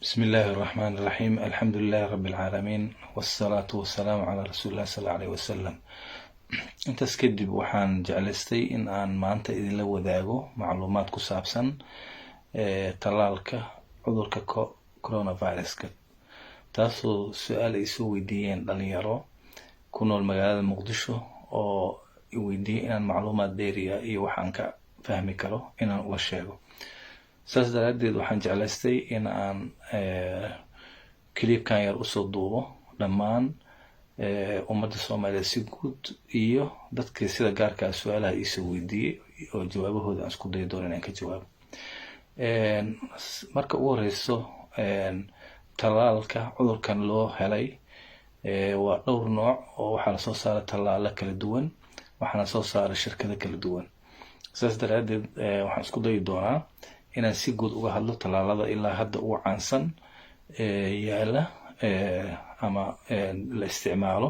بسم الله الرحمن الرحيم الحمد لله رب العالمين والصلاة والسلام على رسول الله صلى الله عليه وسلم intaas kadib waxaan jeclaystay in aan maanta idinla wadaago macluumaad ku saabsan talaalka cudurka coronaviruska taasoo su'aal ay soo weydiiyeen dhalinyaro ku nool magaalada Muqdisho oo i weydiiyay inaan macluumaad dheeriya iyo waxaan ka fahmi karo inaan uga sheego saas daraadeed waxaan jeclaystay in aan clipkan yar usoo duubo dhammaan ummadda Soomaaliyeed si guud iyo dadkii sida gaarka ah su'aalaha i soo weydiiyay oo jawaabahooda aan isku dayi doono inaan ka jawaabo marka ugu horeyso talaalka cudurkan loo helay waa dhowr nooc oo waxaa la soo saaray talaalo kala duwan waxaana soo saaray shirkado kala duwan saas daraadeed waxaan isku dayi doonaa inaan si guud uga hadlo talaalada ilaa hadda ugu caansan yaala ama la isticmaalo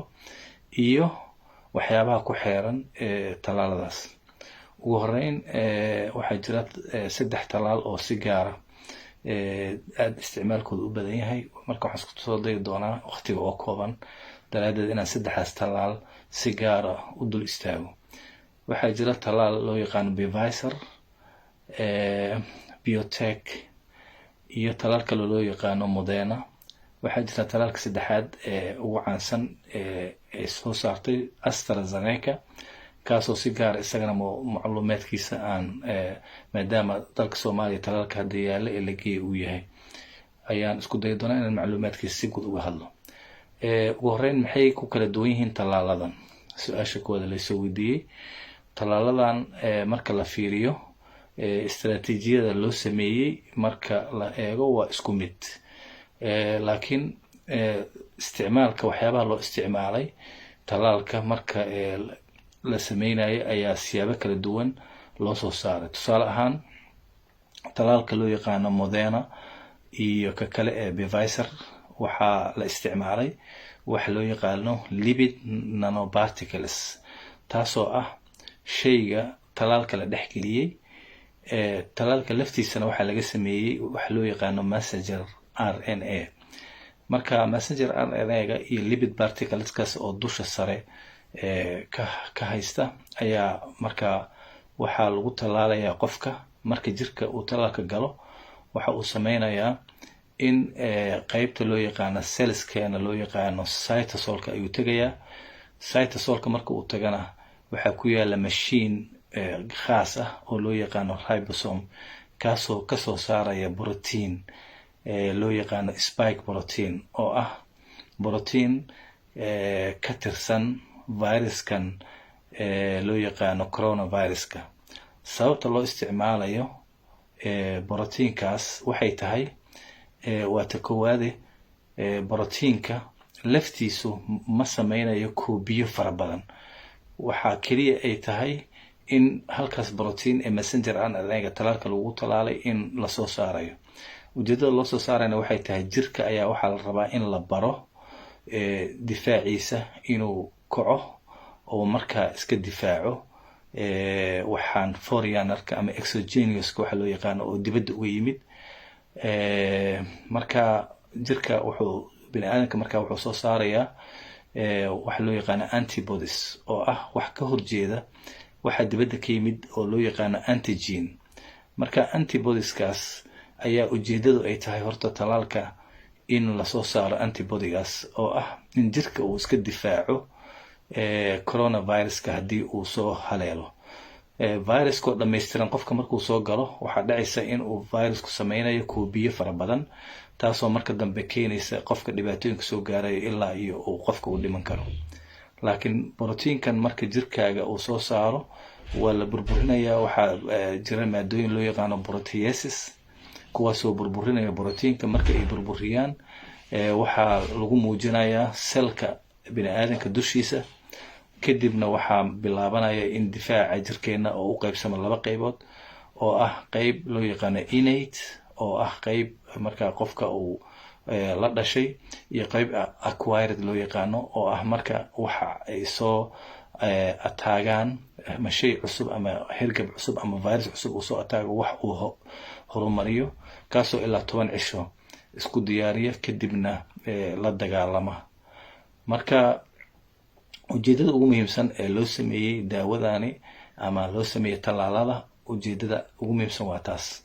iyo waxyaabaha ku xeeran talaaladaas ugu horeyn waxaa jira 3 talaal oo si gaar ah aad isticmaalkooda u badan yahay marka waxaan isku soo dayi doonaa waqtiga oo kooban daraadeed inaan 3 talaal si gaar ah u dul istaago waxaa jira talaal loo yaqaan Pfizer BioNTech iyo talaal kale loo yaqaan Moderna waxaa jira talaalka saddexaad ugu caansan ee soo saartay AstraZeneca kaasoo si gaar isagana macluumaadkiisa aan maadaama dalka Soomaaliya talaalka hadda yaala ee la geeyay uu yahay ayaan isku dayi doonaa inaan macluumaadkiisa si guud uga hadlo ugu horeyn maxay ku kala duwan yihiin talaaladan su'aasha kooda la soo weydiiyay talaaladan marka la fiiriyo استراتيجية لو سميي مركا لا ايغو waa isku mid laakiin isticmaalka waxyaabaha loo isticmaalay talaalka marka la sameeyay ayaa siyaabo kala duwan loo soo saaray tusaale ahaan talaalka loo yaqaan Moderna iyo ka kale Pfizer waxa la isticmaalay wax loo yaqaan lipid nanoparticles taasoo ah shayga talaalka la dhexgeliyay talaalka laftiisana waxa laga sameeyay wax loo yaqaan messenger RNA marka messenger RNA-ga iyo lipid particles kaas oo dusha sare ka haysta ayaa marka waxa lagu talaalayaa qofka marka jirka uu talaalka galo waxa uu sameeyaa in qaybta loo yaqaan cellskeena loo yaqaan cytosolka ayuu tagayaa cytosolka marka uu tagana waxa ku yaala machine khaas ah oo loo yaqaan ribosome kaasoo ka soo saaraya protein loo yaqaan spike protein oo ah protein ka tirsan viruskan loo yaqaan coronaviruska sababta loo isticmaalayo proteinkaas waxay tahay waa ta koowaade proteinka laftiisu ma sameynayo koobiyo fara badan waxa kaliya ay tahay in halkaas protein ee messenger RNA-ga talaalka lagu talaalay in la soo saarayo ujeedada loo soo saarayna waxay tahay jirka ayaa waxa la rabaa in la baro difaaciisa inuu kaco oo marka iska difaaco waxaan foreignerka ama exogenous waxa loo yaqaan oo dibadda uga yimid marka jirka wuxuu bini'aadamka marka wuxuu soo saarayaa waxa loo yaqaan antibodies oo ah wax ka horjeeda waxa dibadda ka yimid oo loo yaqaan antigen marka antibodieskaas ayaa ujeedadu ay tahay horta talaalka in la soo saaro antibodies oo ah in jirka uu iska difaaco coronaviruska hadii uu soo haleelo viruska dhameystiran qofka markuu soo galo waxa dhacaysa in uu virusku sameynayo koobiyo fara badan taasoo marka dambe keenaysa qofka dhibaatooyinka soo gaarayo ilaa iyo uu qofka u dhiman karo laakiin proteinkan marka jirkaaga uu soo saaro waa la burburinayaa waxa jira maadooyin loo yaqaan proteases kuwaasoo burburinaya proteinka marka ay burburiyaan waxa lagu muujinayaa selka bini'aadamka dushiisa kadibna waxa bilaabanaya in difaaca jirkeena oo u qaybsamo 2 qaybood oo ah qayb loo yaqaan innate oo ah qayb marka qofka uu la dhashay iyo qayb acquired loo yaqaano oo ah marka waxa ay soo ataagaan mashay cusub ama hergab cusub ama virus cusub oo soo ataago wax uu horumariyo kaasoo ilaa 10 cisho isku diyaariya kadibna la dagaalama. marka ujeedada ugu muhiimsan ee loo sameeyey daawadani ama loo sameeyey tallaalada, ujeedada ugu muhiimsan waa taas.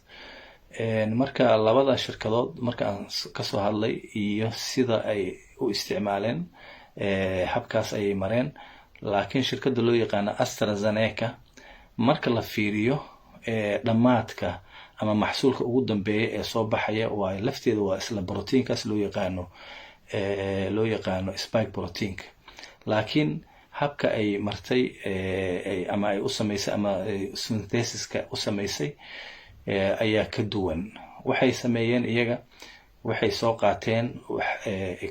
marka labada shirkadood marka aan kasoo hadlay iyo sida ay u isticmaaleen habkaas ayay mareen. laakiin shirkada loo yaqaano AstraZeneca marka la fiiriyo dhamaadka ama maxsuulka ugu dambeeya ee soo baxaya waa lafteeda waa isla proteinkaas loo yaqaano spike proteinka. laakiin habka ay martay ama ay u samaysay ama synthesiska u samaysay ayaa ka duwan. waxay sameeyeen iyaga waxay soo qaateen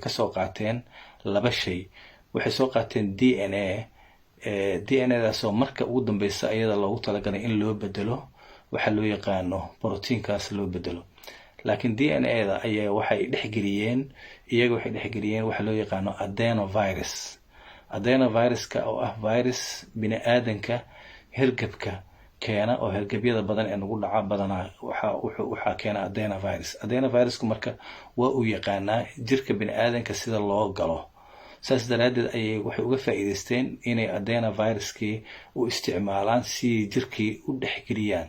kasoo qaateen laba shay. waxay soo qaateen DNA-daasoo marka ugu dambeysa iyada loogu talagalay in loo bedelo waxa loo yaqaano proteinkaas loo bedelo. laakiin DNA-da ayaa waxay dhexgeliyeen waxa loo yaqaano adenovirus. adenoviruska oo ah virus bini aadanka hergebka keena, oo hergebyada badan ee nagu dhaca badanaa waxaa keena adenovirus. adenovirusku marka waa uu yaqaanaa jirka bini aadanka sida loo galo. saas daraadeed ayay waxay uga faa'iidaysteen inay adenoviruskii u isticmaalaan si jirkii u dhexgeliyaan.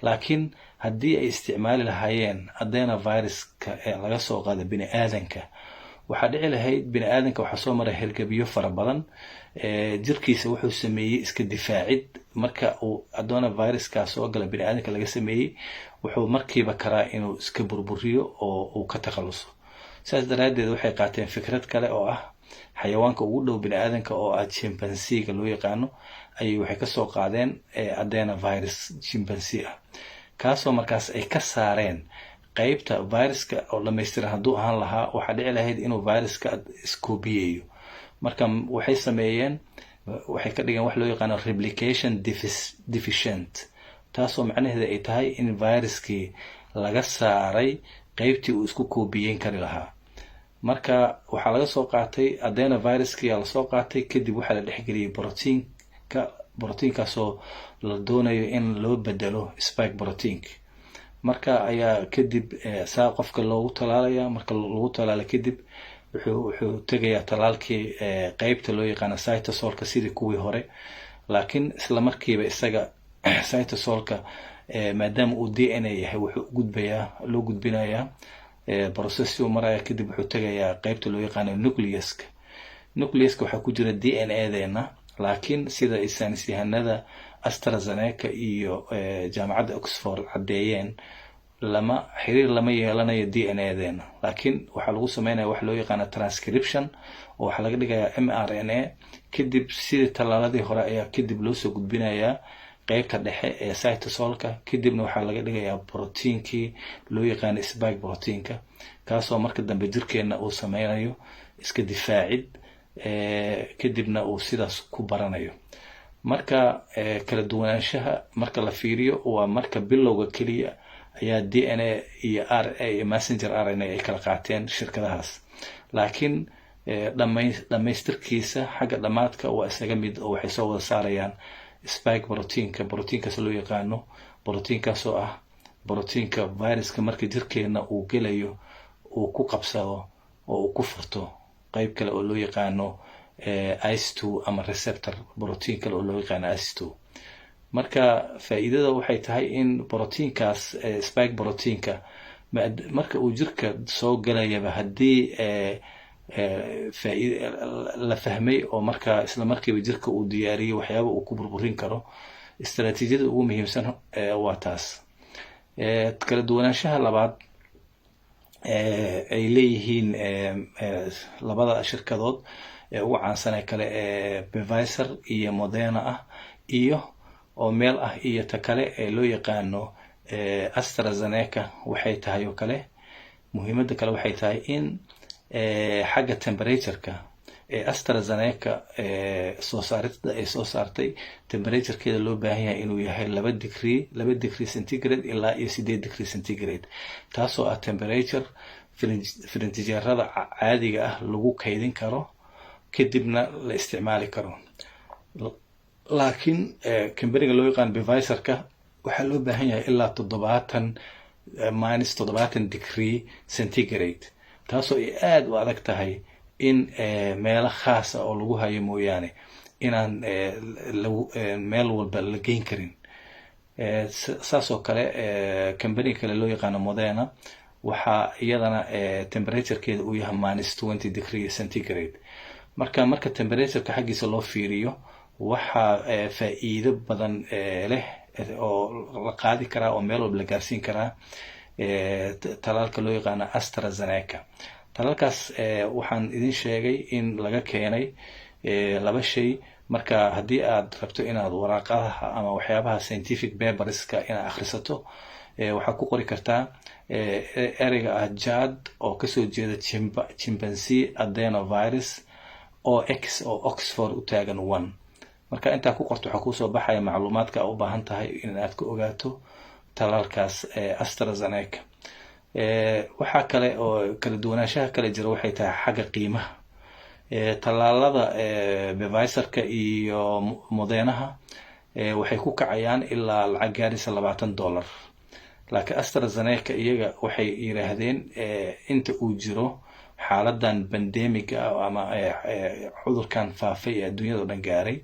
laakiin haddii ay isticmaali lahaayeen adenoviruska ee laga soo qaado bini aadanka, waxaa dhici lahayd bini aadanka waxaa soo maray hergebyo fara badan. jirkiisa wuxuu sameeyey iska difaacid. marka uu adenoviruska soo gala bini aadanka laga sameeyey, wuxuu markiiba karaa inuu iska burburiyo oo uu ka takhaluso. saas daraadeed waxay qaateen fikrad kale oo ah xayawaanka ugu dhow bini aadanka oo ah chimpanzee-ga loo yaqaano, ayay waxay kasoo qaadeen adenovirus chimpanzee ah, kaasoo markaas ay ka saareen qaybta viruska oo dhamaystiran. hadduu ahaan lahaa waxaa dhici lahayd inuu viruska iskoobiyeeyo. marka waxay sameeyeen waxay ka dhigeen wax loo yaqaano replication deficient, taasoo macnaheeda ay tahay in viruskii laga saaray qaybtii uu isku koobiyeyn kari lahaa. marka waxaa laga soo qaatay adenoviruskii aa lasoo qaatay, kadib waxaa la dhexgeliyey proteinkaasoo la doonayo in loo bedelo spike proteinka. marka ayaa kadib saa qofka loogu talaalaya. marka lagu talaala kadib wuxuu tegayaa talaalkii qaybta loo yaqaano cytosolka sidii kuwii hore. laakiin isla markiiba isaga cytosolka maadaama uu DNA yahay wuxuu loo gudbinayaa process uu maraya. kadib wuxuu tegayaa qaybta loo yaqaano nucleuska. waxaa ku jira DNA-deena, laakiin sida ay saynis yahanada AstraZeneca iyo jaamacadda Oxford caddeeyeen, xiriir lama yeelanayo DNA-deena. laakiin waxaa lagu sameynaya wax loo yaqaano transcription, oo waxaa laga dhigayaa mRNA. kadib sidii talaaladii hore ayaa kadib loo soo gudbinayaa qaybta dhexe ee cytosolka. kadibna waxaa laga dhigayaa proteinkii loo yaqaano spike proteinka, kaasoo marka dambe jirkeena uu sameynayo iska difaacid, kadibna uu sidaas ku baranayo. marka kala duwanaanshaha marka la fiiriyo waa marka bilowga keliya ayaa DNA iyo RNA iyo messenger RNA ay kala qaateen shirkadahaas. laakiin dhamaystirkiisa xagga dhamaadka waa isaga mid, oo waxay soo wada saarayaan spike proteinkaas loo yaqaano. proteinkaasoo ah proteinka viruska marka jirkeena uu gelayo uu ku qabsado oo uu ku furto qayb kale oo loo yaqaano ACE2 ama receptor protein kale oo loo yaqaano ACE2. marka faa'iidada waxay tahay in proteinkaas spike proteinka marka uu jirka soo galayaba haddii la fahmay oo marka isla markiiba jirka uu diyaariyay waxyaaba uu ku burburin karo. istaraatiijiyada ugu muhiimsan waa taas. kala duwanaanshaha labaad ay leeyihiin labada shirkadood ee ugu caansan ee kale Pfizer iyo Moderna ah iyo oo meel ah iyo ta kale ee loo yaqaano AstraZeneca waxay tahay oo kale. muhiimada kale waxay tahay in xagga temperatureka AstraZeneca soo saartay temperaturekeeda loo baahan yahay inuu yahay 2 degree centigrade ilaa iyo 8 degree centigrade, taasoo ah temperature firintijeerada caadiga ah lagu kaydin karo kadibna la isticmaali karo. laakiin kambaniga loo yaqaan Pfizerka waxaa loo baahan yahay ilaa 70 minus 70 degree centigrade, taasoo ay aada u adag tahay in meelo khaasa oo lagu hayo mooyaane inaan meel walba la geyn karin. saas oo kale company kale loo yaqaano Moderna waxaa iyadana temperaturekeeda uu yahay minus 20 degree centigrade. marka temperatureka xaggiisa loo fiiriyo waxaa faa'iido badan leh oo la qaadi karaa oo meel walba la gaarsiin karaa talaalka loo yaqaano AstraZeneca. talaalkaas waxaan idin sheegay in laga keenay laba shay. marka haddii aad rabto inaad waraaqadaha ama waxyaabaha scientific paperska inaad akhrisato waxaad ku qori kartaa ereyga ah jad oo kasoo jeeda chimpanzee adenovirus oo x oo Oxford u taagan 1. marka intaa ku qorto waxaa kusoo baxaya macluumaadka aad u baahan tahay inaad ka ogaato talaalkaas AstraZeneca. waxaa kale oo kala duwanaanshaha kale jira waxay tahay xagga qiimaha. talaalada Pfizerka iyo Modernaha waxay ku kacayaan ilaa lacag gaaraysa $20. laakiin AstraZeneca iyaga waxay yiraahdeen inta uu jiro xaaladan pandemic ama cudurkan faafay ee adduunyada oo dhan gaaray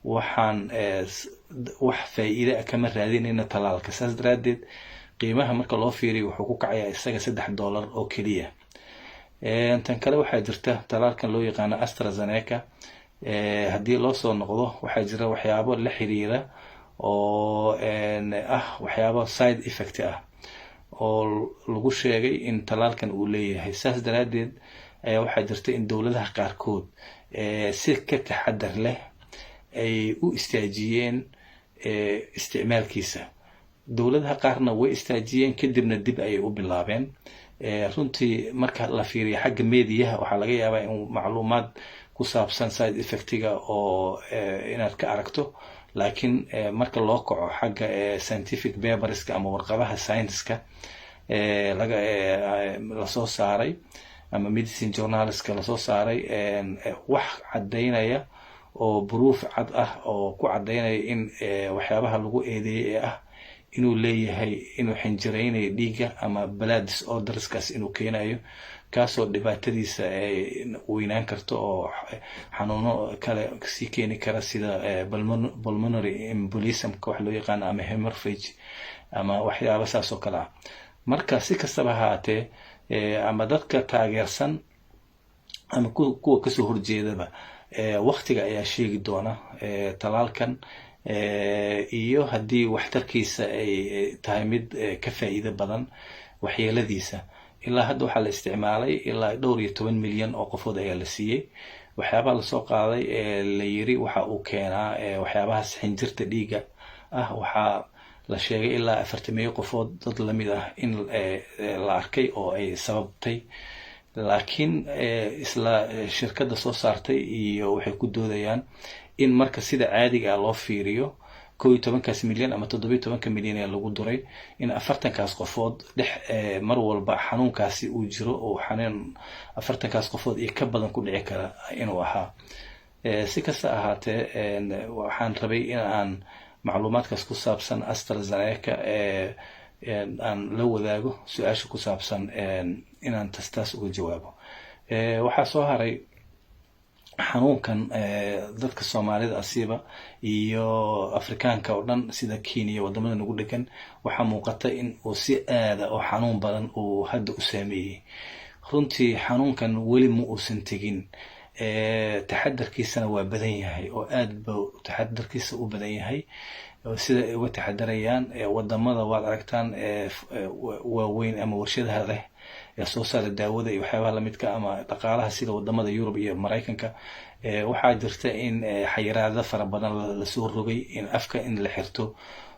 waxaan wax faa'iido kama raadinayna talaalka. saas daraadeed qiimaha marka loo fiiriyo wuxuu ku kacayaa isaga $3 oo keliya. tan kale waxaa jirta talaalkan loo yaqaano AstraZeneca. haddii loo soo noqdo waxaa jira waxyaabo la xiriira oo waxyaabo side effect oo lagu sheegay in talaalkan uu leeyahay. saas daraadeed ayaa waxaa jirta in dowladaha qaarkood si ka taxadar leh ay u istaajiyeen isticmaalkiisa. dowladaha qaarna way istaajiyeen kadibna dib ayay u bilaabeen. runtii marka la fiiriyo xagga meediyaha waxaa laga yaabaa in macluumaad ku saabsan side effectiga oo inaad ka aragto, laakiin marka loo kaco xagga scientific paperska ama warqadaha science-ka lasoo saaray ama medicine journalska lasoo saaray wax caddaynaya oo proof cad ah oo ku caddaynaya in waxyaabaha lagu eedeeyay ah inuu leeyahay inuu xinjireynayo dhiigga ama blood disorderskaas inuu keenayo, kaasoo dhibaatadiisa weynaan karto oo xanuuno kale sii keeni kara sida pulmonary embolism wax loo yaqaan ama hemorrhage ama waxyaabo saas oo kale ah. marka si kastaba haatee ama dadka taageersan ama kuwa kasoo horjeedaba waqtiga ayaa sheegi doona talaalkan iyo haddii waxtarkiisa ay tahay mid ka faa'iido badan waxyeeladiisa. ilaa hadda waxaa la isticmaalay ilaa 12 milyan oo qofood ayaa la siiyey. waxyaabaha lasoo qaaday la yiri waxa uu keenaa waxyaabahaas xinjirta dhiigga ah. waxaa la sheegay ilaa 40 qofood dad lamid ah in la arkay oo ay sababtay, laakiin isla shirkadda soo saartay iyo waxay ku doodayaan in marka sida caadiga ah loo fiiriyo 12 milyan ama 17 milyan ee lagu duray in 40 qofood mar walba xanuunkaasi uu jiro oo xanuun 40 qofood iyo ka badan ku dhici kara inuu ahaa. si kasta ahaatee waxaan rabay in aan macluumaadkaas ku saabsan AstraZeneca aan la wadaago su-aasha ku saabsan inaan taas uga jawaabo. waxaa soo haray xanuunkan dadka Soomaalida asiiba iyo Afrikaanka oo dhan sida Kenya wadamada nagu dhegan waxaa muuqata in uu si aad oo xanuun badan uu hadda u saameeyay. runtii xanuunkan weli ma uusan tegin, taxadarkiisana waa badan yahay oo aad buu taxadarkiisa u badan yahay sida ay uga taxadarayaan wadamada waad aragtaan waaweyn ama warshadaha leh soo saara daawada iyo waxyaabaha lamidka ama dhaqaalaha sida wadamada Yurub iyo Mareykanka. waxaa jirta in xayiraado fara badan la soo rogay, in afka in la xirto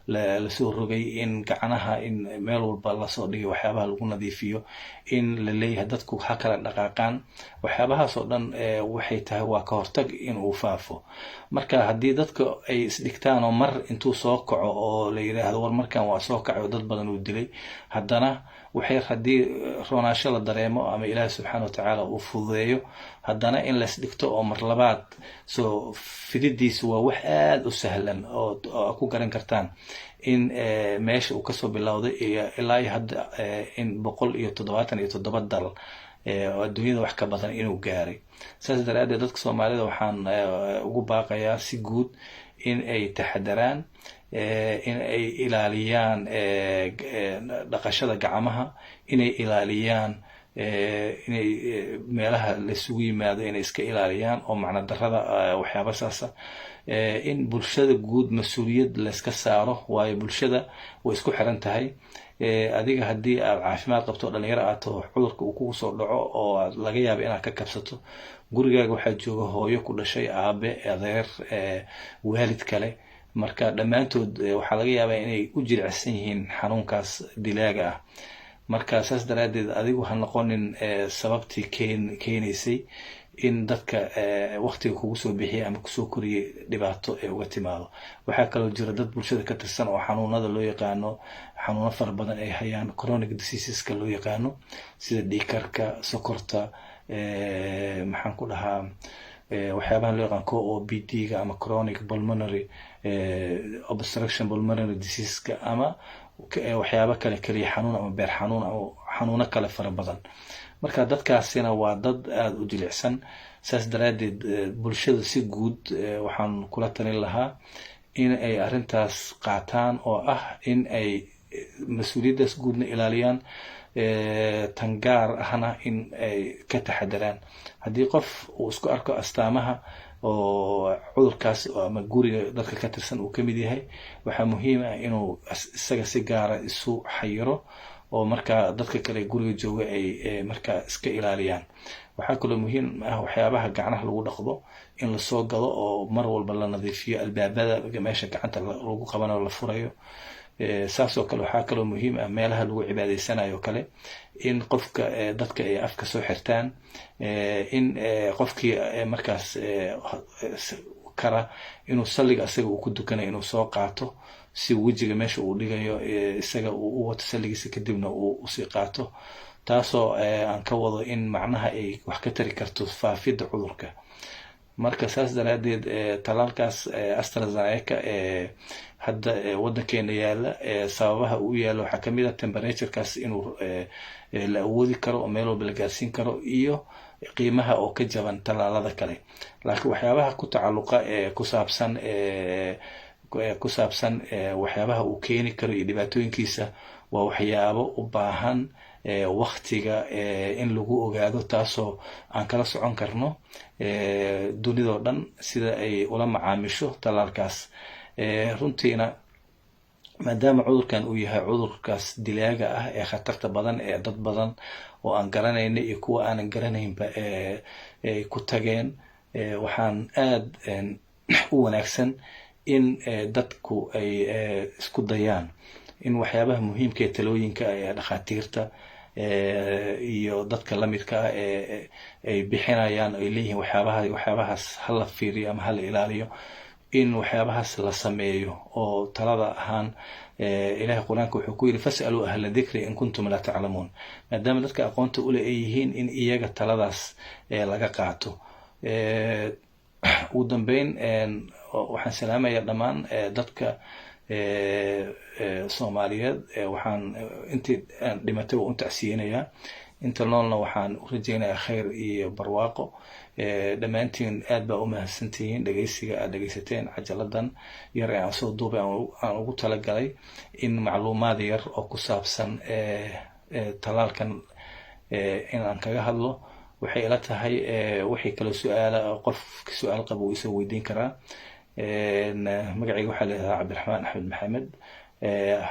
la soo rogay, in gacanaha in meel walba la soo dhigay waxyaabaha lagu nadiifiyo, in la leeyahay dadku ha kala dhaqaaqaan. waxyaabahaas oo dhan waxay tahay waa ka hortag in uu faafo. marka haddii dadka ay isdhigtaan oo mar intuu soo kaco oo la yiraahdo war markan waa soo kacay oo dad badan uu dilay, haddana waxay haddii roonaasho la dareemo ama ilaahi subxaana watacaala uu fududeeyo haddana in lays dhigto oo mar labaad soo fididiisu waa wax aada u sahlan oo ku garan kartaan in meesha uu kasoo bilowday ilaa iyo hadda in 177 dal oo adduunyada wax ka badan inuu gaaray. saas daraadeed dadka Soomaalida waxaan ugu baaqayaa si guud in ay taxadaraan, in ay ilaaliyaan dhaqashada gacmaha, inay ilaaliyaan inay meelaha la isugu yimaado inay iska ilaaliyaan oo macna darrada waxyaaba saasa, in bulshada guud mas'uuliyad la iska saaro, waayo bulshada way isku xiran tahay. adiga haddii aad caafimaad qabto dhalinyaro aad taho cudurka uu kugu soo dhaco oo laga yaabo inaad ka kabsato, gurigaaga waxaa jooga hooyo ku dhashay, aabe, adeer, waalid kale, marka dhammaantood waxaa laga yaabaa inay u jilicsan yihiin xanuunkaas dilaaga ah. marka saas daraadeed adigu ha noqonin sababtii keenaysay in dadka waqtiga kugu soo bixiya ama kusoo koriyay dhibaato ay uga timaado. waxaa kaloo jira dad bulshada ka tirsan oo xanuunada loo yaqaano xanuuno fara badan ay hayaan, chronic diseaseska loo yaqaano, sida dhiigkarka, sokorta, maxaan ku dhahaa waxyaabaha loo yaqaan COPD-ga ama chronic pulmonary obstruction pulmonary diseaseska, ama waxyaabo kale kaliya xanuun ama beer xanuun ama xanuuno kale fara badan. marka dadkaasina waa dad aada u jilicsan. saas daraadeed bulshada si guud waxaan kula talin lahaa in ay arrintaas qaataan oo ah in ay mas'uuliyaddaas guudna ilaaliyaan, tan gaar ahna in ay ka taxadaraan. haddii qof uu isku arko astaamaha oo cudurkaas ama guriga dadka ka tirsan uu ka mid yahay, waxaa muhiim ah inuu isaga si gaara isu xayiro oo markaa dadka kale guriga jooga ay markaa iska ilaaliyaan. waxaa kaloo muhiim ah waxyaabaha gacnaha lagu dhaqdo in lasoo gado oo mar walba la nadiifiyo albaabada meesha gacanta lagu qabanayo la furayo. saasoo kale waxaa kaloo muhiim ah meelaha lagu cibaadaysanayo kale in qofka dadka ay afka soo xirtaan, in qofkii markaas kara inuu salliga isaga uu ku dukanayo inuu soo qaato, si wejiga meesha uu dhigayo isaga uu wato salligiisa kadibna uu usii qaato, taasoo aan ka wado in macnaha ay wax ka tari karto faafidda cudurka. marka saas daraadeed talaalkaas AstraZeneca hadda waddankeena yaala, sababaha uu yaalo waxaa kamid ah temperaturekaas inuu la awoodi karo oo meel walba la gaarsiin karo, iyo qiimaha oo ka jaban talaalada kale. laakiin waxyaabaha ku tacalluqa ku saabsan waxyaabaha uu keeni karo iyo dhibaatooyinkiisa waa waxyaabo u baahan waqtiga in lagu ogaado, taasoo aan kala socon karno dunidoo dhan sida ay ula macaamisho talaalkaas. runtiina maadaama cudurkan uu yahay cudurkaas dilaaga ah ee khatarta badan ee dad badan oo aan garanayna iyo kuwa aanan garanaynba ay ku tageen, waxaan aada u wanaagsan in dadku ay isku dayaan in waxyaabaha muhiimka ee talooyinka ee dhakhaatiirta iyo dadka lamidka ah ay bixinayaan ay leeyihiin waxyaabahaas hala fiiriyo ama hala ilaaliyo, in waxyaabahaas la sameeyo oo talada ahaan ilaahay quraanka wuxuu ku yiri fas'alu ahla dhikri in kuntum la ta'lamun. maadaama dadka aqoonta u leeyihiin in iyaga taladaas laga qaato. ugu dambeyn waxaan salaamayaa dhammaan dadka Soomaaliyeed. waxaan intii dhimatay u tacsiyeenayaa, inta noolna waxaan u rajaynayaa khayr iyo barwaaqo. dhammaantiin aad baa u mahadsantihiin dhageysiga aad dhageysateen cajaladan yar ee aan soo duubay aan ugu talagalay in macluumaad yar oo ku saabsan talaalkan in aan kaga hadlo. waxay ila tahay wixii kala su'aala qof su'aal qabo uu isoo weydiin karaa. magacayga waxaa la yidhahdaa Cabdiraxmaan Axmed Maxamed.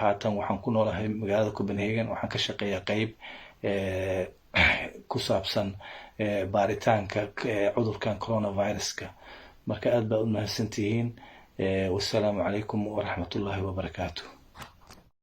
haatan waxaan ku noolahay magaalada Copenhagen. waxaan ka shaqeeyaa qeyb ku saabsan baaritaanka cudurkan coronaviruska. marka aad baa u mahadsantihiin. wassalaamu calaykum waraxmatullaahi wabarakaatuh.